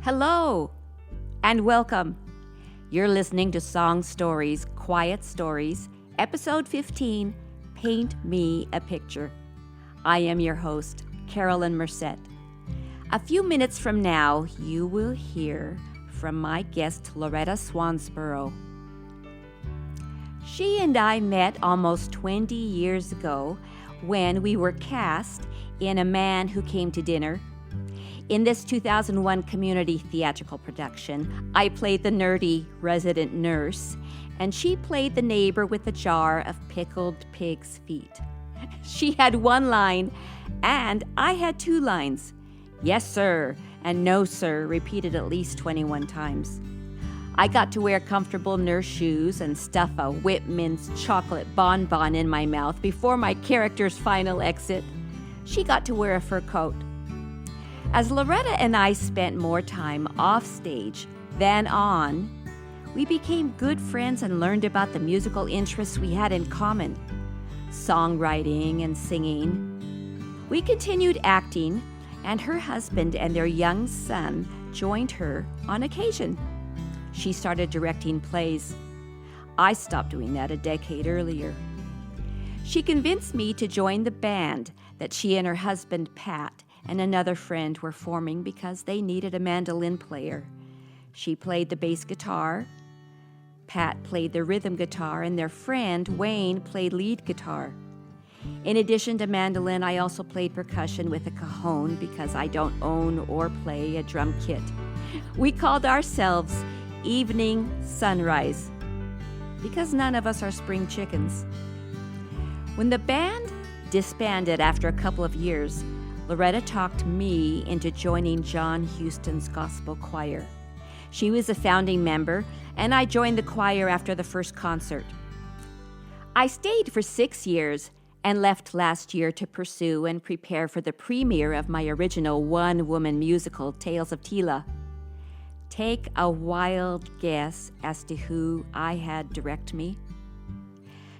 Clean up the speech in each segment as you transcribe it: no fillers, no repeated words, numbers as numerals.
Hello and welcome. You're listening to Song Stories, Quiet Stories, Episode 15, Paint Me a Picture. I am your host, Carolyn Murset. A few minutes from now, you will hear from my guest, Lauretta Swansborough. She and I met almost 20 years ago when we were cast in A Man Who Came to Dinner. In this 2001 community theatrical production, I played the nerdy resident nurse, and she played the neighbor with a jar of pickled pig's feet. She had one line, and I had two lines. Yes, sir, and no, sir, repeated at least 21 times. I got to wear comfortable nurse shoes and stuff a Whitman's chocolate bonbon in my mouth before my character's final exit. She got to wear a fur coat. As Lauretta and I spent more time off stage than on, we became good friends and learned about the musical interests we had in common, songwriting and singing. We continued acting, and her husband and their young son joined her on occasion. She started directing plays. I stopped doing that a decade earlier. She convinced me to join the band that she and her husband, Pat, and another friend were forming because they needed a mandolin player. She played the bass guitar, Pat played the rhythm guitar, and their friend, Wayne, played lead guitar. In addition to mandolin, I also played percussion with a cajon because I don't own or play a drum kit. We called ourselves Evening Sunrise because none of us are spring chickens. When the band disbanded after a couple of years, Lauretta talked me into joining John Huston's gospel choir. She was a founding member, and I joined the choir after the first concert. I stayed for 6 years and left last year to pursue and prepare for the premiere of my original one-woman musical, Tales of Tila. Take a wild guess as to who I had direct me.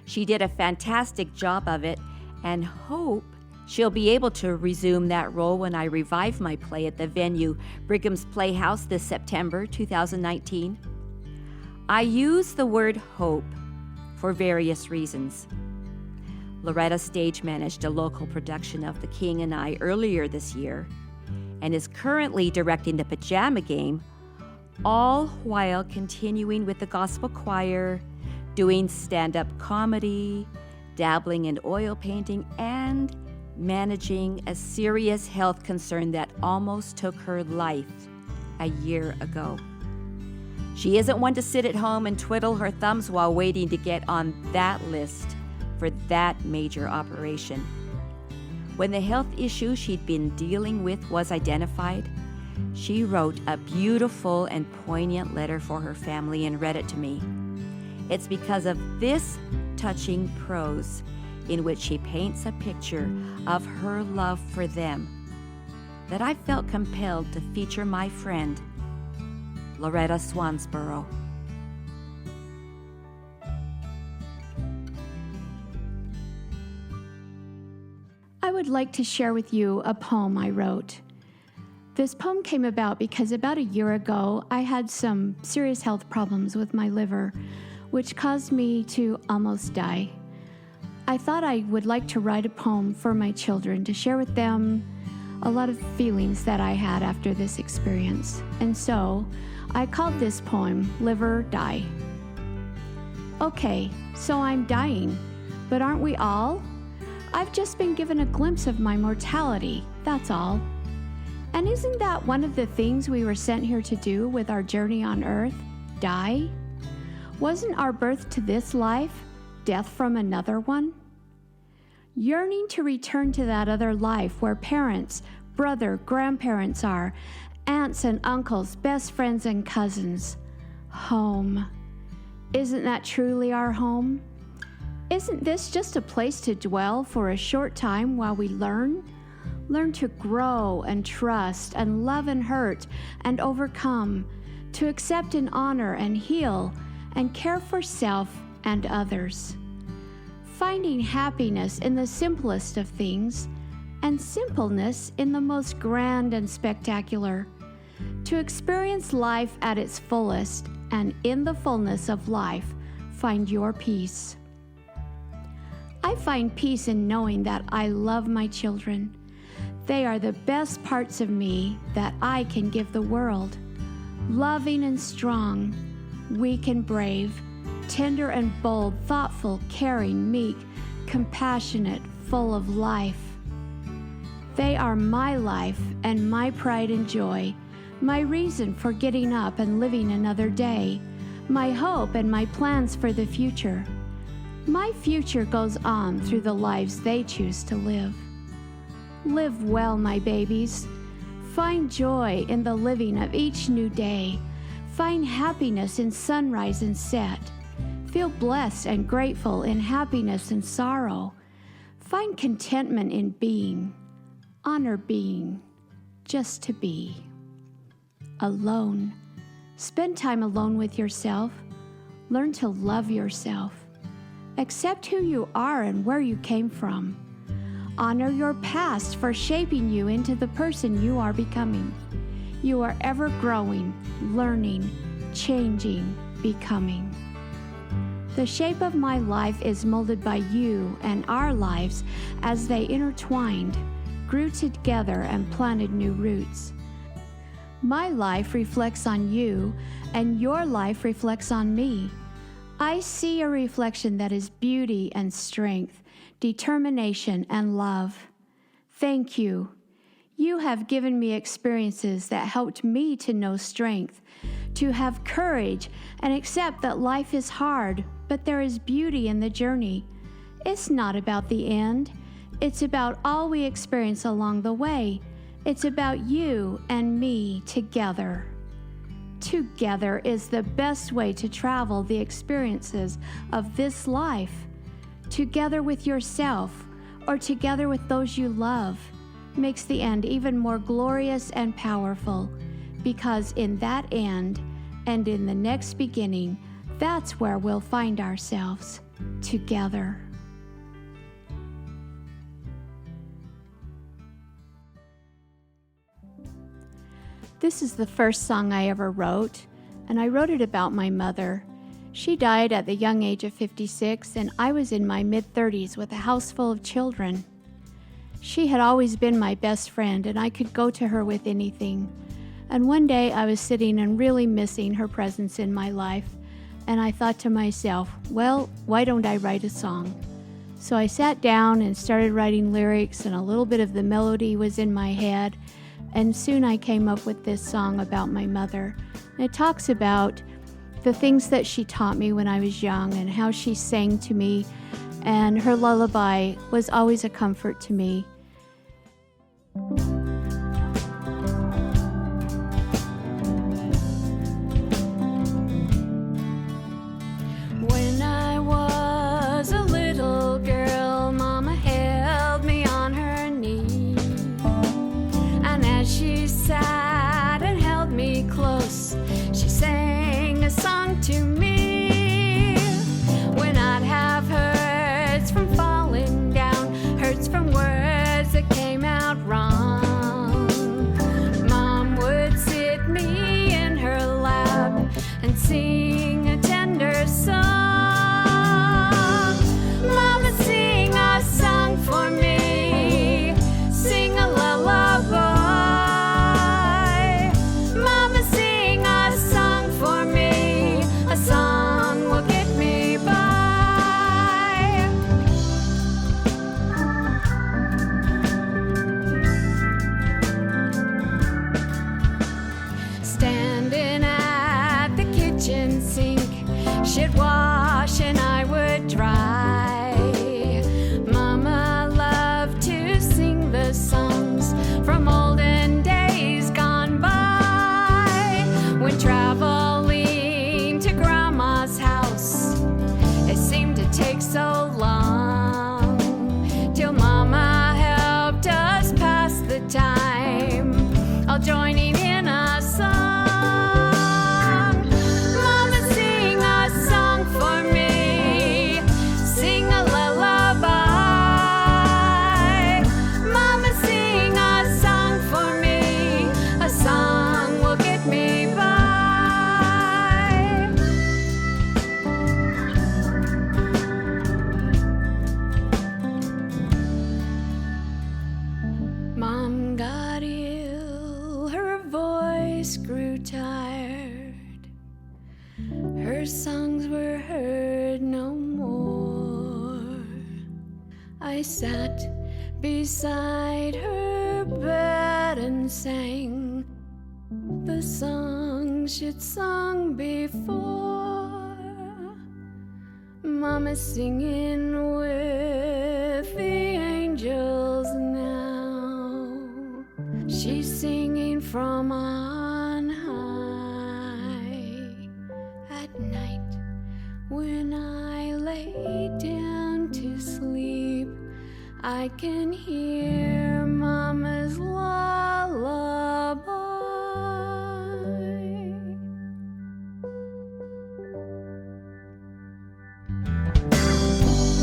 She did a fantastic job of it, and hope she'll be able to resume that role when I revive my play at the venue, Brigham's Playhouse, this September 2019. I use the word hope for various reasons. Lauretta stage managed a local production of The King and I earlier this year and is currently directing the Pajama Game, all while continuing with the gospel choir, doing stand-up comedy, dabbling in oil painting, and managing a serious health concern that almost took her life a year ago. She isn't one to sit at home and twiddle her thumbs while waiting to get on that list for that major operation. When the health issue she'd been dealing with was identified, she wrote a beautiful and poignant letter for her family and read it to me. It's because of this touching prose in which she paints a picture of her love for them that I felt compelled to feature my friend, Lauretta Swansborough. I would like to share with you a poem I wrote. This poem came about because about a year ago, I had some serious health problems with my liver, which caused me to almost die. I thought I would like to write a poem for my children to share with them a lot of feelings that I had after this experience. And so I called this poem Live or Die. Okay, so I'm dying, but aren't we all? I've just been given a glimpse of my mortality, that's all. And isn't that one of the things we were sent here to do with our journey on earth? Die? Wasn't our birth to this life death from another one? Yearning to return to that other life where parents, brother, grandparents are, aunts and uncles, best friends and cousins. Home. Isn't that truly our home? Isn't this just a place to dwell for a short time while we learn? Learn to grow and trust and love and hurt and overcome, to accept and honor and heal and care for self and others. Finding happiness in the simplest of things and simpleness in the most grand and spectacular. to experience life at its fullest, and in the fullness of life, find your peace. I find peace in knowing that I love my children. They are the best parts of me that I can give the world. Loving and strong, weak and brave, tender and bold, thoughtful, caring, meek, compassionate, full of life. They are my life and my pride and joy, my reason for getting up and living another day, my hope and my plans for the future. My future goes on through the lives they choose to live. Live well, my babies. Find joy in the living of each new day. Find happiness in sunrise and set. Feel blessed and grateful in happiness and sorrow. Find contentment in being. Honor being, just to be. Alone. Spend time alone with yourself. Learn to love yourself. Accept who you are and where you came from. Honor your past for shaping you into the person you are becoming. You are ever growing, learning, changing, becoming. The shape of my life is molded by you and our lives as they intertwined, grew together, and planted new roots. My life reflects on you, and your life reflects on me. I see a reflection that is beauty and strength, determination and love. Thank you. You have given me experiences that helped me to know strength, to have courage and accept that life is hard, but there is beauty in the journey. It's not about the end. It's about all we experience along the way. It's about you and me together. Together is the best way to travel the experiences of this life. Together with yourself or together with those you love makes the end even more glorious and powerful, because in that end and in the next beginning, that's where we'll find ourselves together. This is the first song I ever wrote, and I wrote it about my mother. She died at the young age of 56, and I was in my mid-30s with a house full of children. She had always been my best friend, and I could go to her with anything. And one day I was sitting and really missing her presence in my life, and I thought to myself, well, why don't I write a song? So I sat down and started writing lyrics, and a little bit of the melody was in my head, and soon I came up with this song about my mother. And it talks about the things that she taught me when I was young and how she sang to me, and her lullaby was always a comfort to me. When I was a little girl, Mama held me on her knee, and as she sat and held me close, she sang a song to me. When I'd have hurts from falling down, hurts from words voice grew tired. Her songs were heard no more. I sat beside her bed and sang the songs she'd sung before. Mama's singing with the angels now. She's singing from on high. At night when I lay down to sleep, I can hear Mama's lullaby.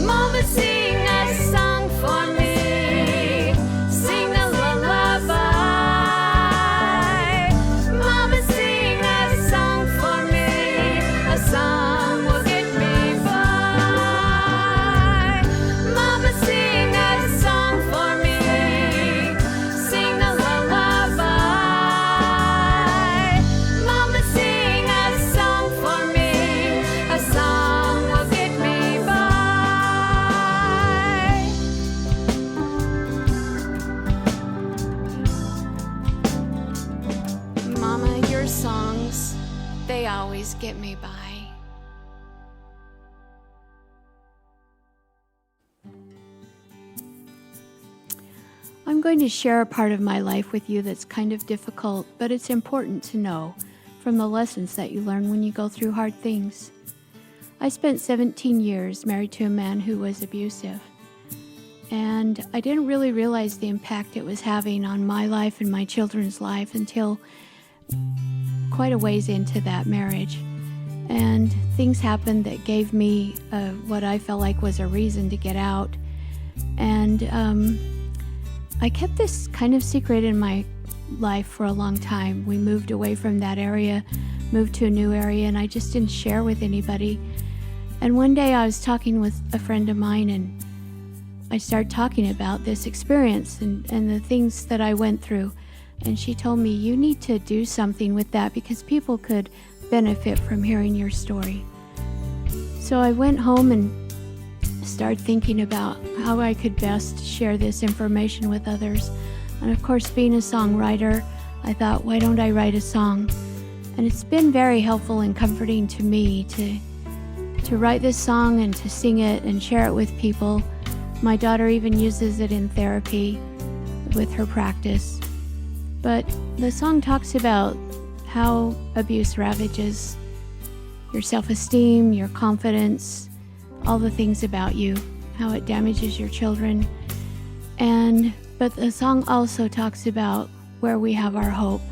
Mama, sing a song for me. Sing a lullaby. Mama, sing a song for me. A song will get me by. Mama, sing a song for me. Sing a lullaby. Mama, sing a song for me. A song will get me by. Mama, your songs, they always get me by. I'm going to share a part of my life with you that's kind of difficult, but it's important to know from the lessons that you learn when you go through hard things. I spent 17 years married to a man who was abusive, and I didn't really realize the impact it was having on my life and my children's life until quite a ways into that marriage. And things happened that gave me what I felt like was a reason to get out. And I kept this kind of secret in my life for a long time. We moved away from that area, moved to a new area, and I just didn't share with anybody. And one day I was talking with a friend of mine, and I started talking about this experience and the things that I went through. And she told me, you need to do something with that because people could benefit from hearing your story. So I went home and started thinking about how I could best share this information with others. And of course, being a songwriter, I thought, why don't I write a song? And it's been very helpful and comforting to me to write this song and to sing it and share it with people. My daughter even uses it in therapy with her practice. But the song talks about how abuse ravages your self-esteem, your confidence, all the things about you, how it damages your children. But the song also talks about where we have our hope,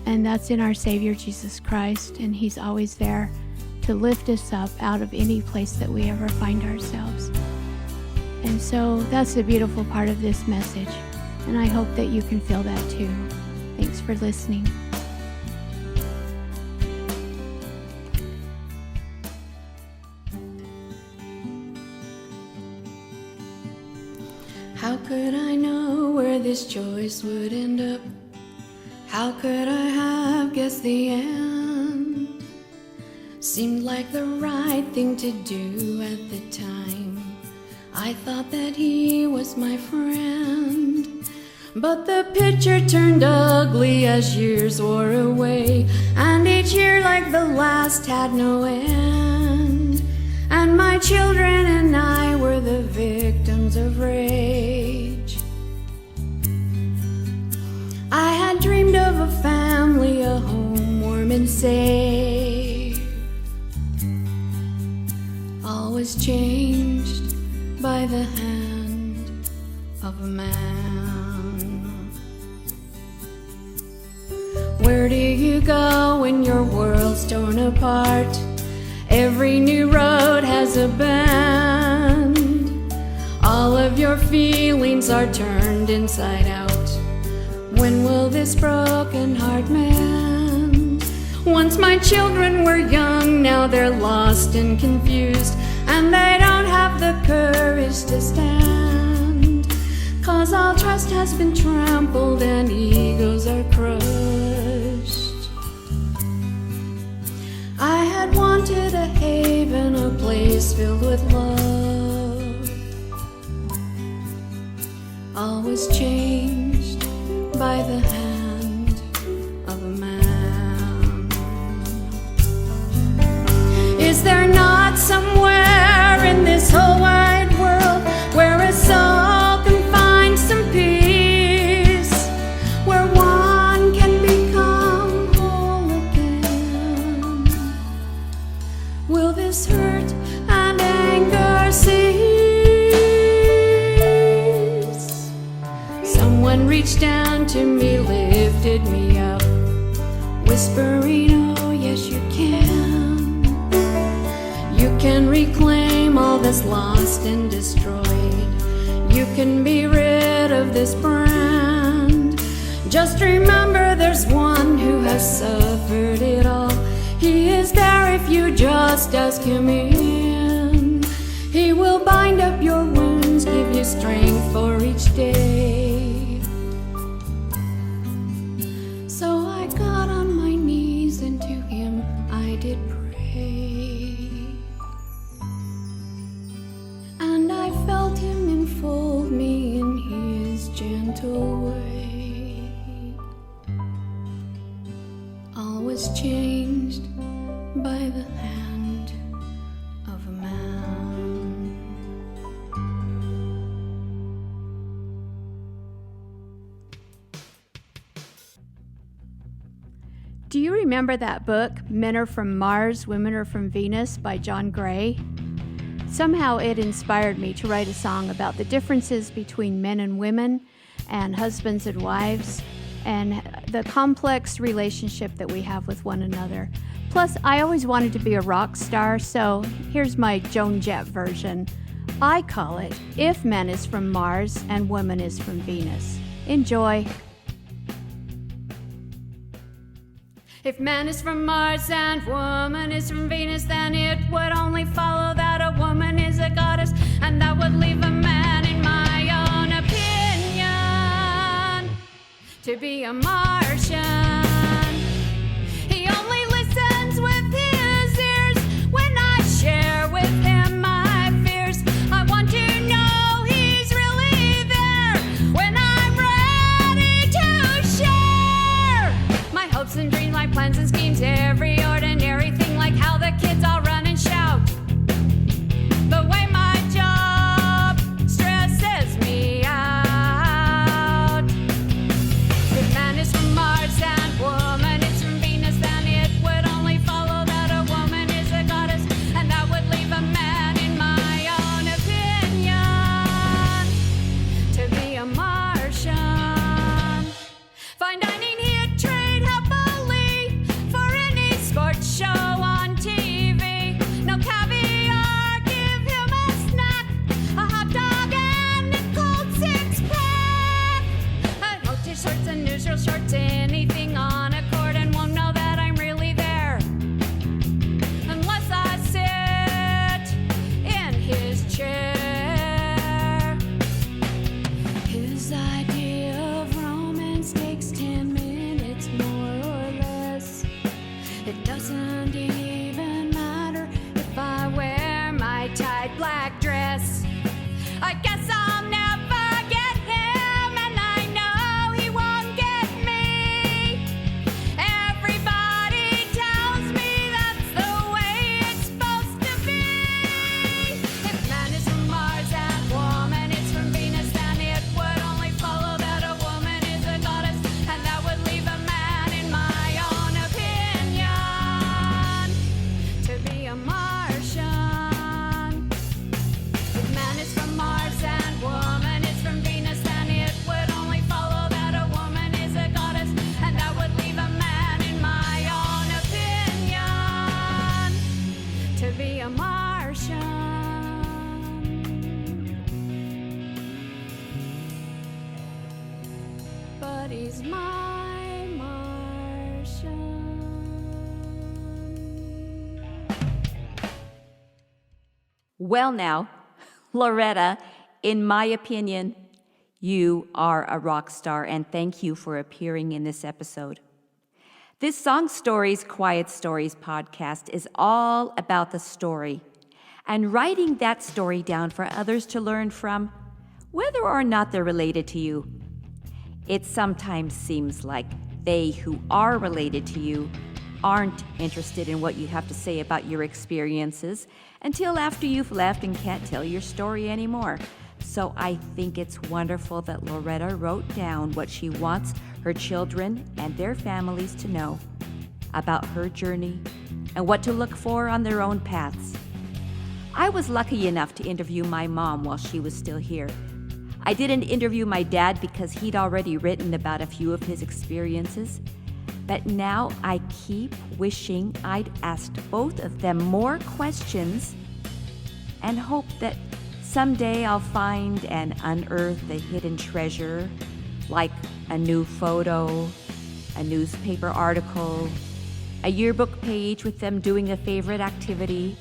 and that's in our Savior Jesus Christ, and He's always there to lift us up out of any place that we ever find ourselves. And so that's the beautiful part of this message, and I hope that you can feel that too. Thanks for listening. How could I know where this choice would end up? How could I have guessed the end? Seemed like the right thing to do at the time. I thought that he was my friend, but the picture turned ugly as years wore away, and each year like the last had no end. And my children and I were the victims of rage. I had dreamed of a family, a home warm and safe. All was changed by the hand of a man. Where do you go when your world's torn apart? Every new road has a bend. All of your feelings are turned inside out. When will this broken heart mend? Once my children were young, now they're lost and confused, and they don't have the courage to stand. 'Cause all trust has been trampled and egos are crushed. wanted a haven, a place filled with love. All was changed by the hand of a man. Is there not somewhere in this whole wide world where a soul can find some peace, where one can become whole again? Will this hurt and anger cease? Someone reached down to me, lifted me up, whispering, oh yes you can. You can reclaim all that's lost and destroyed. You can be rid of this brand. Just remember there's one who has suffered it all. He is there if you just ask him in. He will bind up your wounds, give you strength for each day. So I got on my knees and to him I did pray. And I felt him enfold me in his gentle way. All was changed by the hand of a man. Do you remember that book, Men Are From Mars, Women Are From Venus by John Gray? Somehow it inspired me to write a song about the differences between men and women and husbands and wives and the complex relationship that we have with one another. Plus, I always wanted to be a rock star, so here's my Joan Jett version. I call it If Men Is From Mars and Woman Is From Venus. Enjoy. If man is from Mars and woman is from Venus, then it would only follow that a woman is a goddess, and that would leave a man, in my own opinion, to be a Martian. He only listens with his ears when I share with him my fears. I want to know he's really there when I'm ready to share my hopes and dreams, my plans and schemes, every ordinary thing, like how the kids all run and shout. The way my job stresses me out. If man is from Mars and woman is from Venus, then it would only follow that a woman is a goddess, and that would leave a man, in my own opinion, to be a Martian. Fine dining he'd trade happily for any sports show on TV. No caviar, give him a snack, a hot dog and a cold six-pack. I hope t-shirts and newsreel shorts, anything on a cord, and won't know that I'm really there unless I sit in his chair. His idea of romance takes 10 minutes more or less. It doesn't even matter if I wear my tight black dress. I guess I'll never get him, and I know he won't get me. Everybody tells me that's the way it's supposed to be. If man is from Mars and woman is from Venus, then it would only follow that a woman is a goddess, and that would leave a man, in my own opinion, to be a Martian. If man is from Mars and woman is from Venus, then it would only follow that a woman is a goddess, and that would leave a man, in my own opinion, to be a Martian. But he's my Martian. Well, now, Lauretta, in my opinion, you are a rock star, and thank you for appearing in this episode. This Song Stories, Quiet Stories podcast is all about the story and writing that story down for others to learn from, whether or not they're related to you. It sometimes seems like they who are related to you aren't interested in what you have to say about your experiences until after you've left and can't tell your story anymore. So I think it's wonderful that Lauretta wrote down what she wants her children and their families to know about her journey and what to look for on their own paths. I was lucky enough to interview my mom while she was still here. I didn't interview my dad because he'd already written about a few of his experiences, but now I keep wishing I'd asked both of them more questions and hope that someday I'll find and unearth a hidden treasure, like a new photo, a newspaper article, a yearbook page with them doing a favorite activity.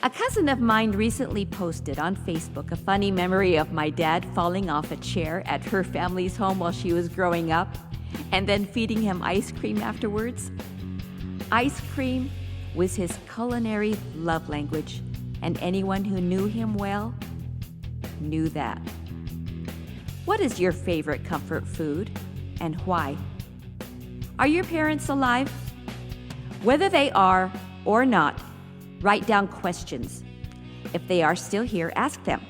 A cousin of mine recently posted on Facebook a funny memory of my dad falling off a chair at her family's home while she was growing up, and then feeding him ice cream afterwards. Ice cream was his culinary love language, and anyone who knew him well knew that. What is your favorite comfort food, and why? Are your parents alive? Whether they are or not, write down questions. If they are still here, ask them.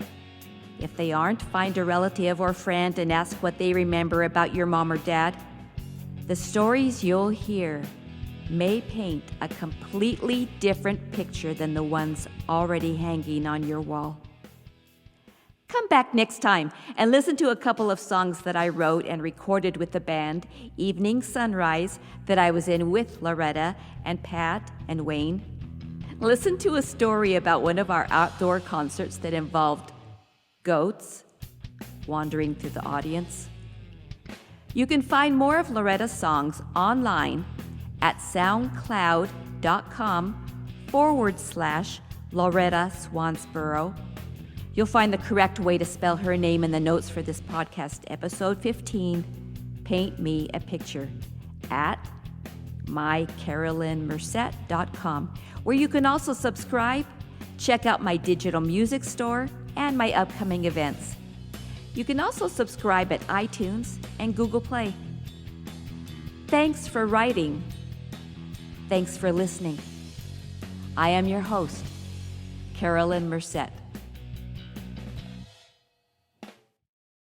If they aren't, find a relative or friend and ask what they remember about your mom or dad. The stories you'll hear may paint a completely different picture than the ones already hanging on your wall. Come back next time and listen to a couple of songs that I wrote and recorded with the band Evening Sunrise that I was in with Lauretta and Pat and Wayne. Listen to a story about one of our outdoor concerts that involved goats wandering through the audience. You can find more of Lauretta's songs online at soundcloud.com/Lauretta Swansborough. You'll find the correct way to spell her name in the notes for this podcast, episode 15, Paint Me a Picture, at mycarolynmurset.com, where you can also subscribe, check out my digital music store, and my upcoming events. You can also subscribe at iTunes and Google Play. Thanks for writing. Thanks for listening. I am your host, Carolyn Murset.